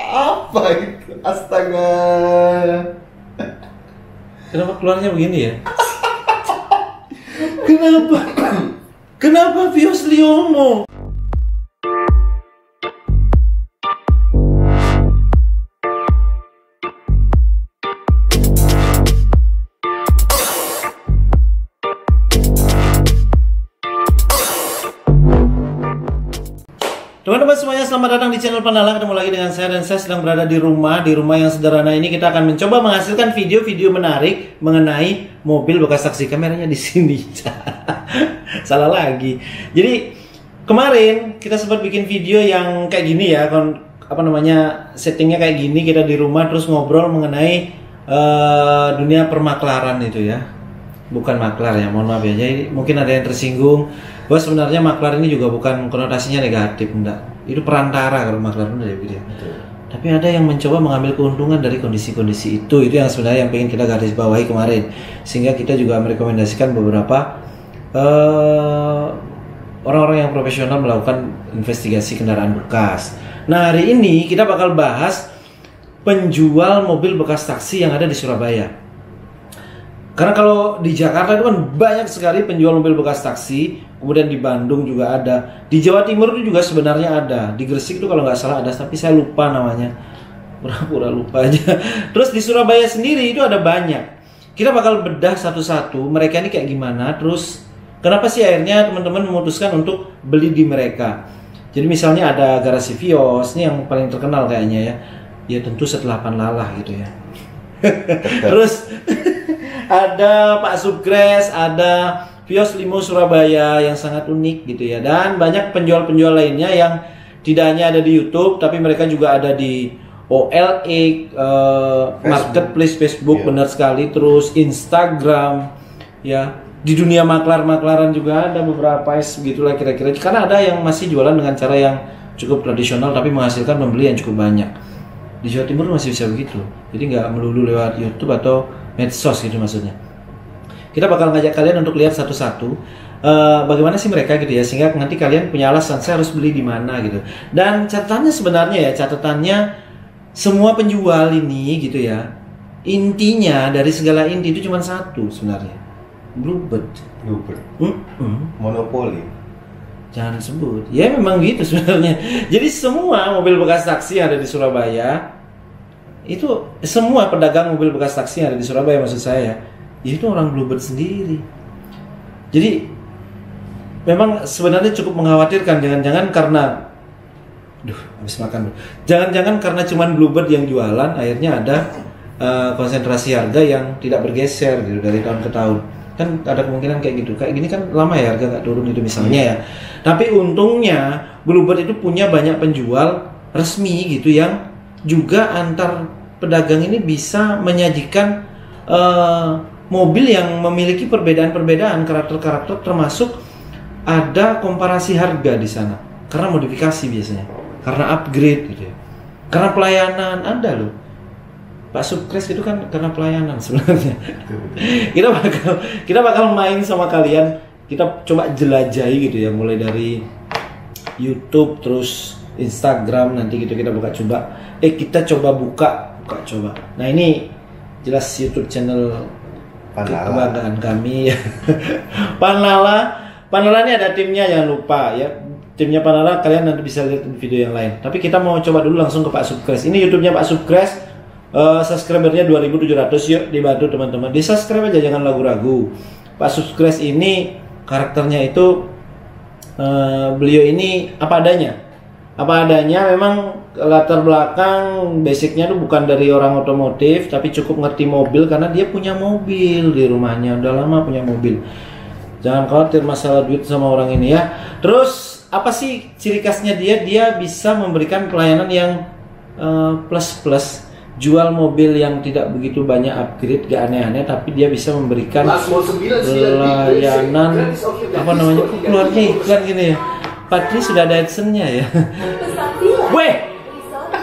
Apa itu? Astaga. Kenapa keluarnya begini ya? Kenapa? Kenapa Vios Liomo? Teman-teman semuanya, selamat datang di channel Panala. Ketemu lagi dengan saya, dan saya sedang berada di rumah yang sederhana ini. Kita akan mencoba menghasilkan video-video menarik mengenai mobil bekas taksi. Kameranya di sini. Salah lagi. Jadi kemarin kita sempat bikin video yang kayak gini ya, settingnya kayak gini. Kita di rumah terus ngobrol mengenai dunia permaklaran itu ya. Bukan maklar ya, mohon maaf ya. Jadi mungkin ada yang tersinggung bahwa sebenarnya maklar ini juga bukan konotasinya negatif, enggak. Itu perantara kalau maklar itu ya. Tapi ada yang mencoba mengambil keuntungan dari kondisi-kondisi itu yang sebenarnya yang pengen kita garis bawahi kemarin. Sehingga kita juga merekomendasikan beberapa orang-orang yang profesional melakukan investigasi kendaraan bekas. Nah, hari ini kita bakal bahas penjual mobil bekas taksi yang ada di Surabaya. Karena kalau di Jakarta itu kan banyak sekali penjual mobil bekas taksi, kemudian di Bandung juga ada, di Jawa Timur itu juga sebenarnya ada, di Gresik itu kalau nggak salah ada, tapi saya lupa namanya, pura-pura lupa aja. Terus di Surabaya sendiri itu ada banyak. Kita bakal bedah satu-satu mereka ini kayak gimana, terus kenapa sih akhirnya teman-teman memutuskan untuk beli di mereka. Jadi misalnya ada Garasi Vios, ini yang paling terkenal kayaknya ya, ya tentu setelah Panlalah gitu ya. Terus ada Pak Subkres, ada Vios Limo Surabaya yang sangat unik gitu ya. Dan banyak penjual-penjual lainnya yang tidak hanya ada di YouTube, tapi mereka juga ada di OLX, Marketplace Facebook, benar sekali. Terus Instagram, ya. Di dunia maklar-maklaran juga ada beberapa begitulah kira-kira. Karena ada yang masih jualan dengan cara yang cukup tradisional, tapi menghasilkan pembeli yang cukup banyak. Di Jawa Timur masih bisa begitu. Jadi nggak melulu lewat YouTube atau medsos gitu maksudnya. Kita bakal ngajak kalian untuk lihat satu-satu bagaimana sih mereka gitu ya, sehingga nanti kalian punya alasan saya harus beli di mana gitu. Dan catatannya sebenarnya ya, semua penjual ini gitu ya, intinya dari segala inti itu cuma satu sebenarnya, bluebird. Monopoli. Jangan sebut. Ya memang gitu sebenarnya. Jadi semua mobil bekas taksi yang ada di Surabaya itu, semua pedagang mobil bekas taksi yang ada di Surabaya maksud saya, itu orang bluebird sendiri. Jadi memang sebenarnya cukup mengkhawatirkan, jangan-jangan karena habis makan. Jangan-jangan karena cuman bluebird yang jualan, akhirnya ada konsentrasi harga yang tidak bergeser gitu dari tahun ke tahun. Kan ada kemungkinan kayak gitu. Kayak gini kan lama ya harga nggak turun itu misalnya ya. Tapi untungnya bluebird itu punya banyak penjual resmi gitu yang juga antar pedagang ini bisa menyajikan mobil yang memiliki perbedaan-perbedaan karakter-karakter, termasuk ada komparasi harga di sana karena modifikasi biasanya, karena upgrade gitu ya, karena pelayanan ada loh. Pak Subkres itu kan karena pelayanan sebenarnya. Kita bakal main sama kalian, kita coba jelajahi gitu ya, mulai dari YouTube terus Instagram, nanti gitu kita kita coba buka. Nah ini jelas YouTube channel kebanggaan kami ya. Panala ini ada timnya, jangan lupa ya. Timnya Panala kalian nanti bisa lihat di video yang lain. Tapi kita mau coba dulu langsung ke Pak Subkres. Ini YouTube-nya Pak Subkres. Subscribernya 2.700, yuk dibantu teman-teman. Di subscribe aja, jangan ragu-ragu. Pak Subkres ini karakternya itu beliau ini apa adanya, memang latar belakang basicnya tuh bukan dari orang otomotif, tapi cukup ngerti mobil karena dia punya mobil di rumahnya, udah lama punya mobil. Jangan khawatir masalah duit sama orang ini ya. Terus apa sih ciri khasnya dia bisa memberikan pelayanan yang plus, jual mobil yang tidak begitu banyak upgrade, gak aneh-aneh, tapi dia bisa memberikan pelayanan keluarnya iklan gini ya. Pak Tri sudah ada AdSense-nya ya. Weh,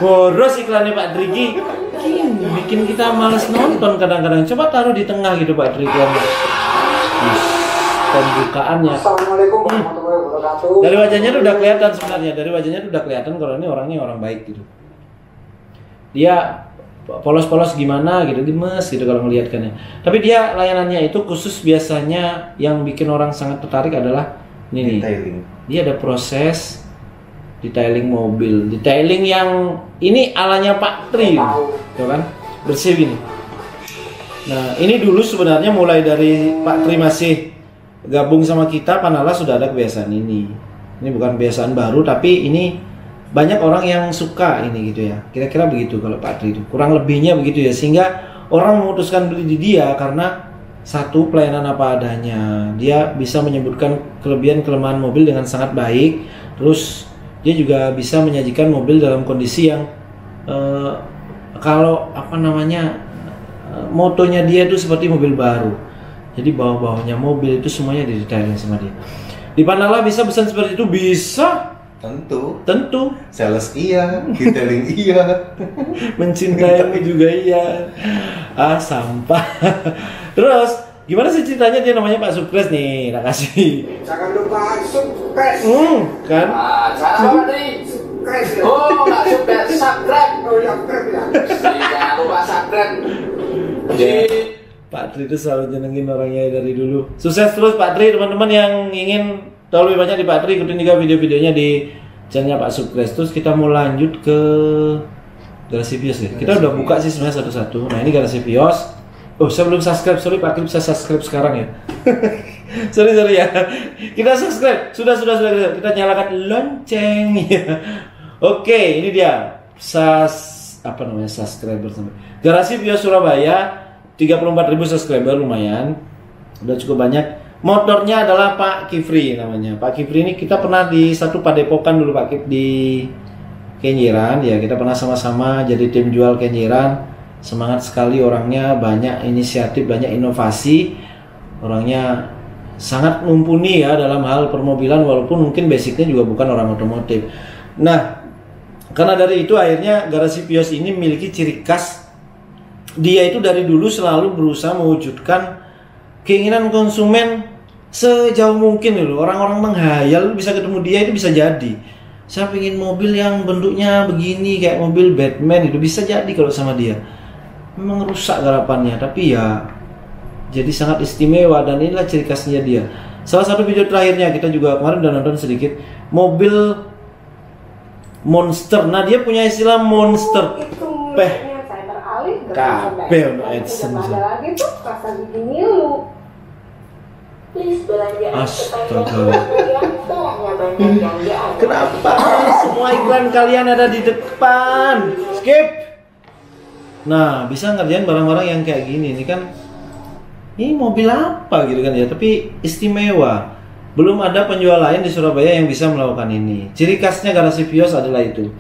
boros iklannya Pak Tri. Bikin kita males nonton kadang-kadang. Coba taruh di tengah gitu Pak Tri iklannya. Pembukaannya. Assalamualaikum warahmatullahi wabarakatuh. Dari wajahnya tuh udah kelihatan sebenarnya. Dari wajahnya tuh udah kelihatan kalau ini orangnya orang baik gitu. dia polos-polos gimana gitu, gemes gitu kalau ngelihat kan ya. Tapi dia layanannya itu khusus, biasanya yang bikin orang sangat tertarik adalah ini nih. Detailing. Dia ada proses detailing mobil, detailing yang ini alanya Pak Tri, tuh kan, bersih gini. Nah ini dulu sebenarnya mulai dari Pak Tri masih gabung sama kita, Panala sudah ada kebiasaan ini. Ini bukan kebiasaan baru, tapi ini banyak orang yang suka ini gitu ya. Kira-kira begitu kalau Pak Tri itu. Kurang lebihnya begitu ya, sehingga orang memutuskan beli di dia karena satu, pelayanan apa adanya. Dia bisa menyebutkan kelebihan kelemahan mobil dengan sangat baik. Terus dia juga bisa menyajikan mobil dalam kondisi yang kalau apa namanya, motonya dia itu seperti mobil baru. Jadi bawah-bawahnya mobil itu semuanya didetailin sama dia. Di Panala bisa pesan seperti itu? Bisa. Tentu. Sales iya, detailing iya. Mencintaimu juga iya. Ah, sampah. Terus gimana sih ceritanya? Dia namanya Pak Sukres nih, nak kasih. Jangan lupa sukses. Kan? Jangan nih. Sukses. Oh, nggak sukses. Subscribe. Oh, ya, subscribe ya. Jangan lupa subscribe. Jadi Pak Tri itu selalu nyenengin orangnya dari dulu. Sukses terus Pak Tri, teman-teman yang ingin tahu lebih banyak di Pak Tri, ikutin juga video-videonya di channelnya Pak Sukres. Terus kita mau lanjut ke Garasi Vios ya. Kita udah buka sih sebenarnya satu-satu. Nah ini Garasi Vios. Oh saya belum subscribe, sorry Pak Tri, bisa subscribe sekarang ya. sorry ya. Kita subscribe, sudah. Kita nyalakan lonceng ya. Oke, ini dia subscriber sampai. Garasi Vios Surabaya, 34.000 subscriber, lumayan. Udah cukup banyak. Motornya adalah Pak Kifri namanya. Pak Kifri ini kita pernah di satu padepokan dulu Pak Kif di Kenjeran ya. Kita pernah sama-sama jadi tim jual Kenjeran. Semangat sekali orangnya, banyak inisiatif, banyak inovasi. Orangnya sangat mumpuni ya dalam hal permobilan, walaupun mungkin basicnya juga bukan orang otomotif. Nah, karena dari itu akhirnya Garasi Vios ini memiliki ciri khas. Dia itu dari dulu selalu berusaha mewujudkan keinginan konsumen sejauh mungkin loh. Orang-orang menghayal bisa ketemu dia itu bisa jadi. Saya pengen mobil yang bentuknya begini kayak mobil Batman, itu bisa jadi kalau sama dia. Memang rusak garapannya, tapi ya jadi sangat istimewa dan inilah ciri khasnya dia. Salah satu video terakhirnya kita juga kemarin udah nonton sedikit, mobil monster. Nah dia punya istilah monster. Kabel untuk AdSense. Ada lagi tuh rasa gigi ngilu. Astaga. Kenapa semua iklan kalian ada di depan? Skip. Nah, bisa ngerjain barang-barang yang kayak gini. Ini kan, ini mobil apa gitu kan ya? Tapi istimewa. Belum ada penjual lain di Surabaya yang bisa melakukan ini. Ciri khasnya Garasi Vios adalah itu.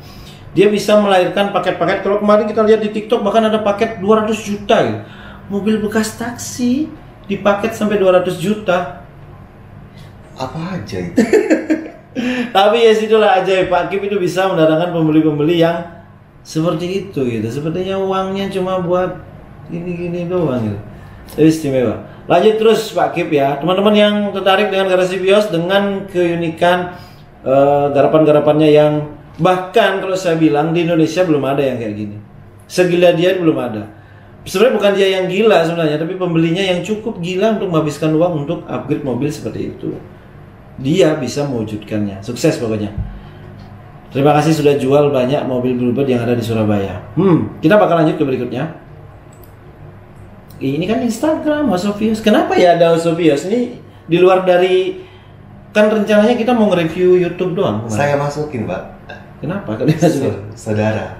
Dia bisa melahirkan paket-paket. Kalau kemarin kita lihat di TikTok bahkan ada paket 200 juta gitu. Mobil bekas taksi dipaket sampai 200 juta. Apa aja itu? Tapi ya situlah ajaib, Pak Kip itu bisa mendatangkan pembeli-pembeli yang seperti itu gitu. Sepertinya uangnya cuma buat gini-gini doang gitu. Jadi istimewa. Lanjut terus Pak Kip ya. Teman-teman yang tertarik dengan Garasi Vios dengan keunikan garapan-garapannya yang bahkan kalau saya bilang di Indonesia belum ada yang kayak gini. Segila dia belum ada. Sebenarnya bukan dia yang gila sebenarnya, tapi pembelinya yang cukup gila untuk menghabiskan uang untuk upgrade mobil seperti itu. Dia bisa mewujudkannya. Sukses pokoknya. Terima kasih sudah jual banyak mobil Bluebird yang ada di Surabaya. Kita bakal lanjut ke berikutnya. Ini kan Instagram House of Vios. Kenapa ya ada House of Vios? Ini di luar dari, kan rencananya kita mau nge-review YouTube doang. Saya masukin, Pak. Kenapa kalian masukin? Saudara.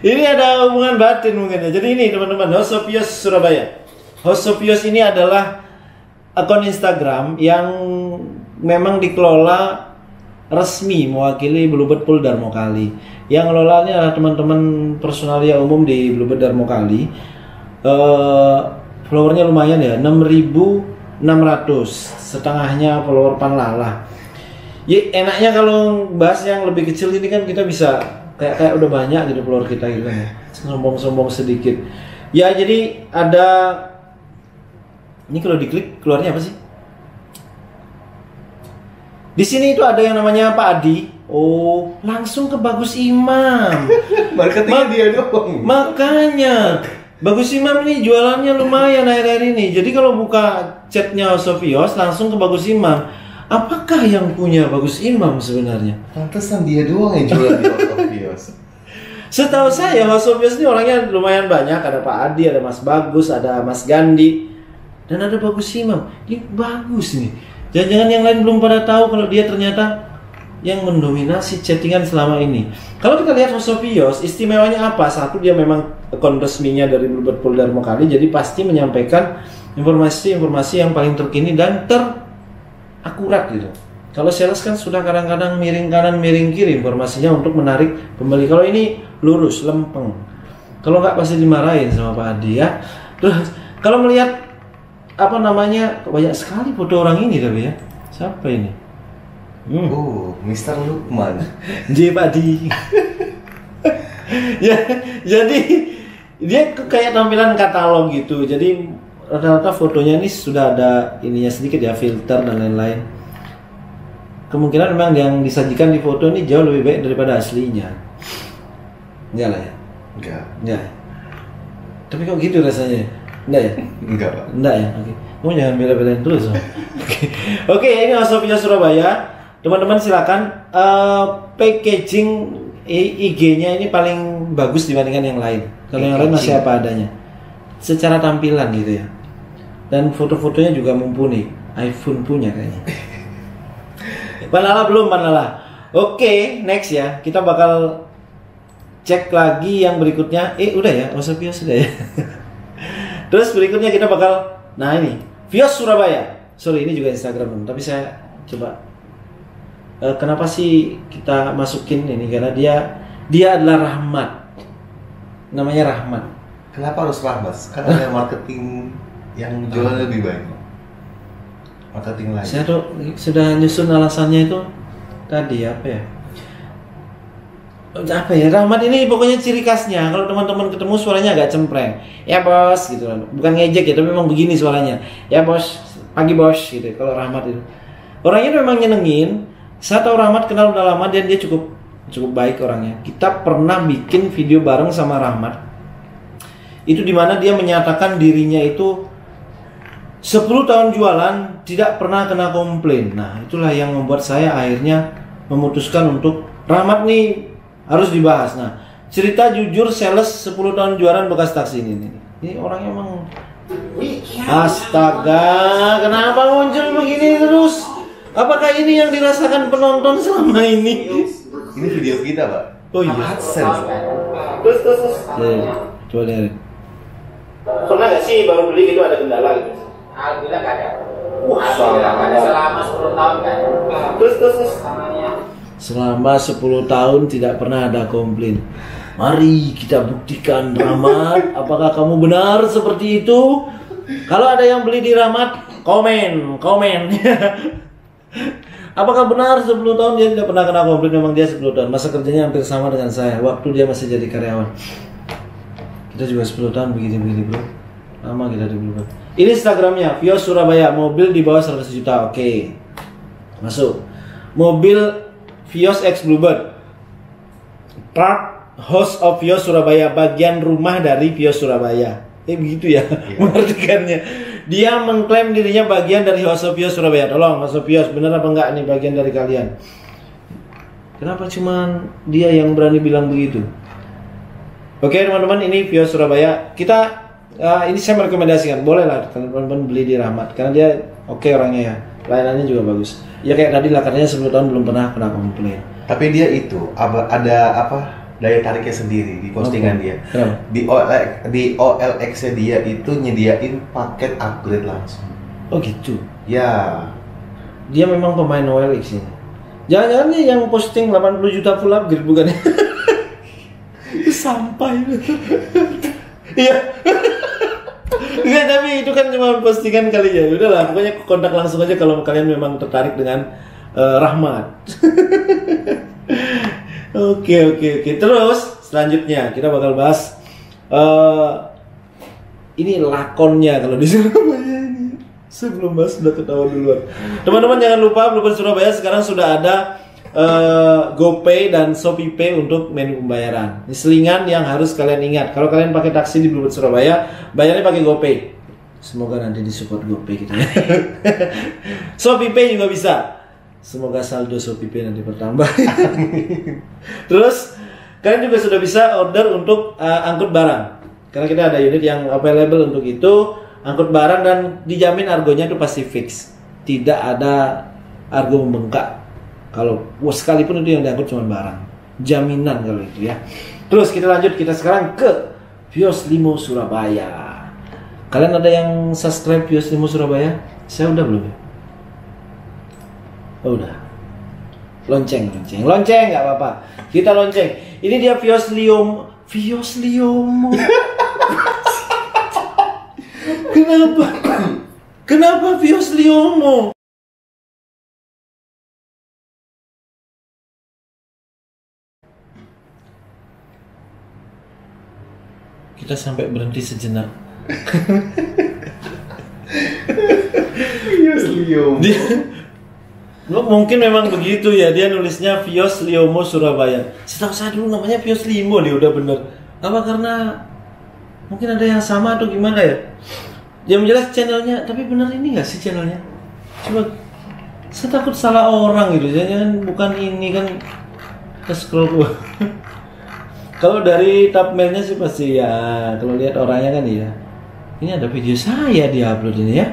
Ini ada hubungan batin mungkin ya. Jadi ini teman-teman, House of Vios Surabaya. House of Vios ini adalah akun Instagram yang memang dikelola resmi mewakili Bluebird Pool Darmokali. Yang ngelolanya adalah teman-teman personalia umum di Bluebird Darmokali. Followernya lumayan ya, 6.600, setengahnya follower Panlala. Ya enaknya kalau bahas yang lebih kecil ini kan kita bisa kayak udah banyak gitu follower kita gitu ya. Sombong-sombong sedikit. Ya jadi ada, ini kalau diklik keluarnya apa sih? Di sini itu ada yang namanya Pak Adi. Oh, langsung ke Bagus Imam. Marketingnya dia doang. Makanya Bagus Imam ini jualannya lumayan akhir-akhir ini. Jadi kalau buka chatnya House of Yos langsung ke Bagus Imam. Apakah yang punya Bagus Imam sebenarnya? Pantesan dia doang yang jualan di House of Yos. Setahu saya House of Yos ini orangnya lumayan banyak. Ada Pak Adi, ada Mas Bagus, ada Mas Gandhi, dan ada Bagus Imam. Ini bagus nih. Jangan-jangan yang lain belum pada tahu kalau dia ternyata yang mendominasi chattingan selama ini. Kalau kita lihat House of Yos, istimewanya apa? Satu, dia memang akun resminya dari Bluebird Polda Mokali, jadi pasti menyampaikan informasi-informasi yang paling terkini dan terakurat gitu. Kalau sales kan sudah kadang-kadang miring kanan miring kiri informasinya untuk menarik pembeli. Kalau ini lurus, lempeng. Kalau nggak pasti dimarahin sama Pak Adi ya. Terus kalau melihat apa namanya, banyak sekali foto orang ini tapi ya. Siapa ini? Oh, Mr. Lukman. J Padi. Ya, jadi dia kayak tampilan katalog gitu. Jadi rata-rata fotonya ini sudah ada ininya sedikit ya, filter dan lain-lain. Kemungkinan memang yang disajikan di foto ini jauh lebih baik daripada aslinya. Enggak lah ya? Enggak. Tapi kok gitu rasanya? Enggak ya? Enggak, Pak. Enggak ya? Oke. Kamu jangan bela-belain terus. Oke, ini House of Yos Surabaya. Teman-teman silakan, packaging IG-nya ini paling bagus dibandingkan yang lain. Kalau yang lain masih apa adanya. Secara tampilan gitu ya. Dan foto-fotonya juga mumpuni. iPhone punya kayaknya. Panala belum, Panala. Oke, next ya. Kita bakal cek lagi yang berikutnya. Udah ya, House of Yos sudah ya. Terus berikutnya kita bakal, nah ini Vios Surabaya. Sorry, ini juga Instagram, tapi saya coba. Kenapa sih kita masukin ini? Karena dia adalah Rahmat. Namanya Rahmat. Kenapa harus Rahmat? Karena ada marketing yang jualan lebih baik. Marketing lain. Saya tuh sudah nyusun alasannya itu tadi apa ya? Rahmat ini pokoknya ciri khasnya. Kalau teman-teman ketemu suaranya agak cempreng. Ya bos gitu. Bukan ngejek ya, tapi memang begini suaranya. Ya bos, pagi bos gitu. Kalau Rahmat itu orangnya memang nyenengin. Saya tahu Rahmat kenal udah lama dan dia cukup baik orangnya. Kita pernah bikin video bareng sama Rahmat. Itu dimana dia menyatakan dirinya itu 10 tahun jualan tidak pernah kena komplain. Nah, itulah yang membuat saya akhirnya memutuskan untuk Rahmat nih harus dibahas. Nah, cerita jujur sales 10 tahun jualan bekas taksi ini. Ini orangnya emang astaga, kenapa muncul begini terus? Apakah ini yang dirasakan penonton selama ini? Ini video kita, Pak. Oh iya. AdSense. Terus. Ya, coba lihat. Pernah nggak sih baru beli gitu ada kendala gitu? Alhamdulillah nggak ada. Alhamdulillah nggak ada. Selama 10 tahun nggak ada. Terus. Selama 10 tahun tidak pernah ada komplain. Mari kita buktikan Rahmat, apakah kamu benar seperti itu? Kalau ada yang beli di Rahmat, komen. Apakah benar 10 tahun dia tidak pernah kena komplain? Memang dia 10 tahun. Masa kerjanya hampir sama dengan saya. Waktu dia masih jadi karyawan. Kita juga 10 tahun begini bro. Lama kita di Bluebird. Ini Instagramnya, Vios Surabaya. Mobil di bawah 100 juta. Oke. Masuk. Mobil Vios X Bluebird. Part House of Vios Surabaya. Bagian rumah dari Vios Surabaya. Begitu ya, mengartikannya. Dia mengklaim dirinya bagian dari House of Vios Surabaya. Tolong House of Vios, benar apa enggak nih bagian dari kalian? Kenapa cuman dia yang berani bilang begitu? Oke teman-teman, ini Vios Surabaya. Kita ini saya merekomendasikan, boleh lah teman-teman beli di Rahmat karena dia oke orangnya ya, layanannya juga bagus. Ya kayak tadi lah, katanya 10 tahun belum pernah kena komplain. Tapi dia itu ada apa? Daya tariknya sendiri di postingan dia. Kenapa? Di OLX-nya dia itu nyediain paket upgrade langsung. Oh gitu. Ya. Dia memang pemain OLX ini. Jangan-jangan nih yang posting 80 juta full upgrade bukan? Sampai. Iya. Enggak, tapi itu kan cuma postingan kali ya. Udahlah, pokoknya kontak langsung aja kalau kalian memang tertarik dengan Rahmat. Oke. Terus selanjutnya kita bakal bahas ini lakonnya kalau di Surabaya ini. Sebelum bahas sudah ketawa duluan. Teman-teman jangan lupa Bluebird Surabaya sekarang sudah ada GoPay dan ShopeePay untuk menu pembayaran. Ini selingan yang harus kalian ingat. Kalau kalian pakai taksi di Bluebird Surabaya, bayarnya pakai GoPay. Semoga nanti disupport GoPay gitu ya. ShopeePay juga bisa. Semoga saldo ShopeePay nanti bertambah. Terus kalian juga sudah bisa order untuk angkut barang. Karena kita ada unit yang available untuk itu, angkut barang dan dijamin argonya itu pasti fix. Tidak ada argo membengkak. Kalau sekalipun itu yang diangkut cuma barang. Jaminan kalau itu ya. Terus kita lanjut, kita sekarang ke Vios Limo Surabaya. Kalian ada yang subscribe Vios Limo Surabaya? Saya udah belum ya? Oh, udah. Lonceng nggak apa-apa. Kita lonceng. Ini dia Vios Liomo. Kenapa Vios Liomo? Kita sampai berhenti sejenak. Vios Liomo. Mungkin memang begitu ya, dia nulisnya Vios Liomo Surabaya. Setahu saya dulu namanya Vios Limo nih, udah bener. Apa karena mungkin ada yang sama atau gimana ya? Yang jelas channelnya, tapi bener ini nggak sih channelnya? Coba, saya takut salah orang gitu, jangan bukan ini kan. Kita scroll gua. Kalau dari thumbnailnya sih pasti ya, kalau lihat orangnya kan ya. Ini ada video saya di upload ini ya.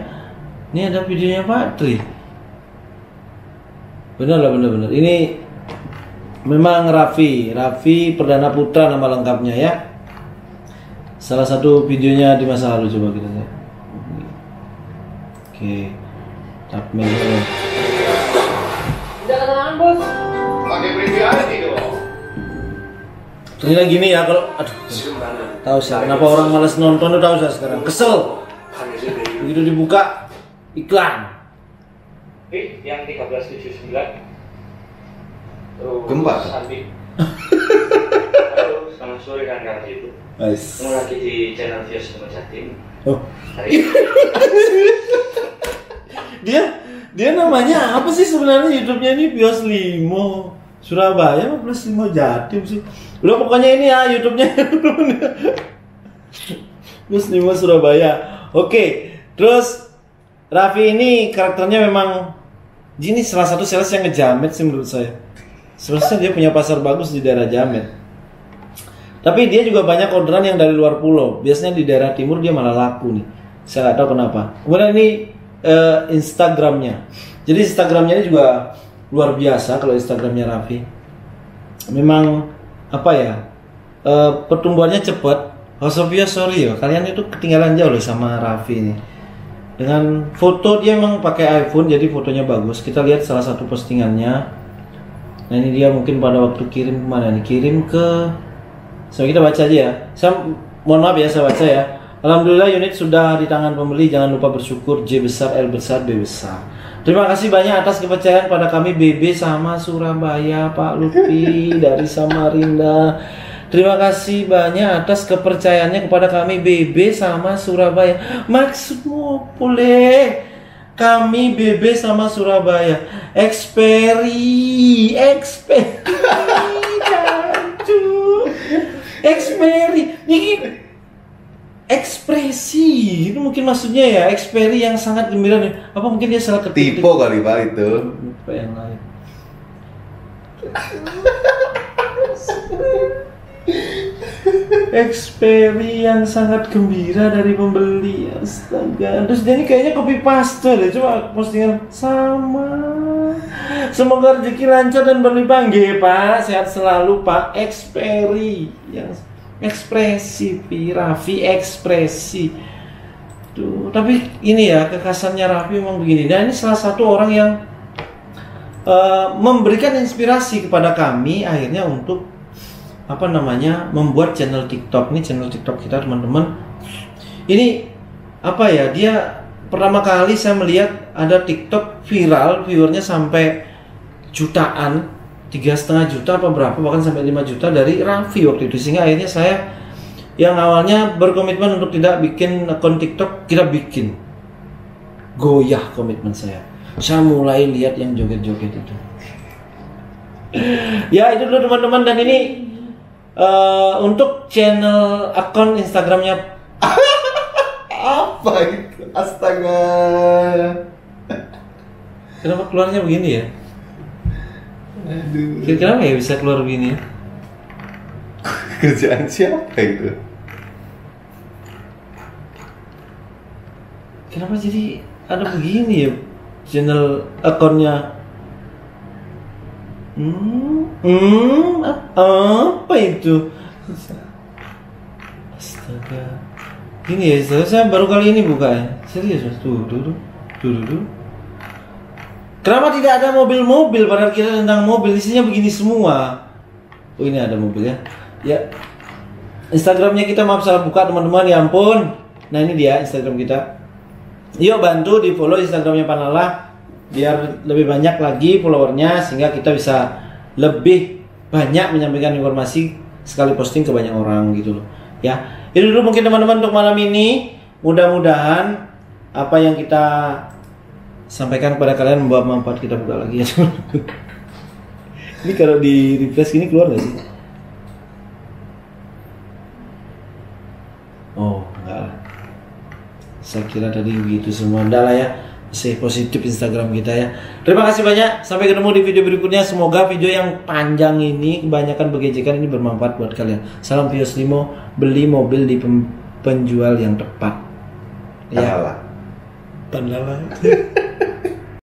Ini ada videonya Pak Tri. Bener. Ini memang Raffi Perdana Putra nama lengkapnya ya. Salah satu videonya di masa lalu, coba kita lihat. Oke, thumbnailnya. Udah kenalan bos. Pakai privasi dong. Ternyata gini ya kalau, aduh, tahu saya kenapa orang malas nonton, tahu saya sekarang kesel. Begitu dibuka iklan. Yang 1379. Gempa. Halo, selamat sore kan itu. Nice. Ketemu lagi di channel Vios Limo Jatim. Oh. Dia namanya apa sih sebenarnya YouTube-nya ini? Vios Limo Surabaya plus Limo Jatim sih. Lo pokoknya ini ya YouTube-nya. Plus Limo Surabaya. Oke. Terus Raffi ini karakternya memang ini salah satu sales yang ngejamet sih menurut saya. Sebenarnya dia punya pasar bagus di daerah Jamet. Tapi dia juga banyak orderan yang dari luar pulau. Biasanya di daerah timur dia malah laku nih. Saya nggak tahu kenapa. Kemudian ini Instagramnya. Jadi Instagramnya ini juga luar biasa kalau Instagramnya Raffi. Memang apa ya? Pertumbuhannya cepat. Sofia sorry ya, kalian itu ketinggalan jauh loh sama Raffi ini. Dengan foto dia memang pakai iPhone, jadi fotonya bagus. Kita lihat salah satu postingannya. Nah ini dia mungkin pada waktu kirim kemana nih? Kirim ke. So kita baca aja ya. Saya mohon maaf ya, saya baca ya. Alhamdulillah unit sudah di tangan pembeli. Jangan lupa bersyukur. J besar, L besar, B besar. Terima kasih banyak atas kepercayaan pada kami BB sama Surabaya, Pak Lutfi dari Samarinda. Terima kasih banyak atas kepercayaannya kepada kami BB sama Surabaya. Maksudmu boleh kami BB sama Surabaya. Experi. Ini ekspresi. Itu mungkin maksudnya ya, Experi yang sangat gembira nih. Apa mungkin dia salah ketik? Tipe kali Pak itu. Apa yang lain? Experi yang sangat gembira dari pembeli. Astaga. Terus dia ini kayaknya copy paste deh. Coba postingan sama. Semoga rezeki lancar dan berlimpah. Nggih, Pak. Sehat selalu, Pak. Experi yang ekspresi, Raffi ekspresi. Tuh, tapi ini ya kekhasannya Raffi memang begini. Dan ini salah satu orang yang memberikan inspirasi kepada kami akhirnya untuk apa namanya membuat channel TikTok. Ini channel TikTok kita teman-teman. Ini apa ya, dia pertama kali saya melihat ada TikTok viral, viewernya sampai jutaan, 3,5 juta apa berapa, bahkan sampai 5 juta dari Raffi waktu itu. Sehingga akhirnya saya yang awalnya berkomitmen untuk tidak bikin akun TikTok, kita bikin. Goyah komitmen saya. Saya mulai lihat yang joget-joget itu. Ya itu dulu teman-teman, dan ini untuk channel akun Instagramnya. Apa itu? Astaga. Kenapa keluarnya begini ya? Aduh. Kira-kira apa ya bisa keluar begini ya? Kerjaan siapa itu? Kenapa jadi ada begini ya channel akunnya? Apa itu? Astaga. Gini ya, saya baru kali ini buka ya. Serius mas, tuh. Kenapa tidak ada mobil-mobil? Padahal kita tentang mobil, isinya begini semua. Oh ini ada mobil ya. Ya. Instagramnya kita maaf salah buka teman-teman, ya ampun. Nah ini dia Instagram kita. Yuk bantu di follow Instagramnya Panala biar lebih banyak lagi followernya, sehingga kita bisa lebih banyak menyampaikan informasi sekali posting ke banyak orang gitu loh. Ya. Itu dulu mungkin teman-teman untuk malam ini. Mudah-mudahan apa yang kita sampaikan kepada kalian membawa manfaat. Kita buka lagi ya. Ini kalau di refresh ini keluar nggak sih? Oh enggak lah. Saya kira tadi begitu semua. Enggak lah ya. Masih positif Instagram kita ya. Terima kasih banyak. Sampai ketemu di video berikutnya. Semoga video yang panjang ini, kebanyakan begejekan ini bermanfaat buat kalian. Salam Vios Limo. Beli mobil di penjual yang tepat. Panala. Panala.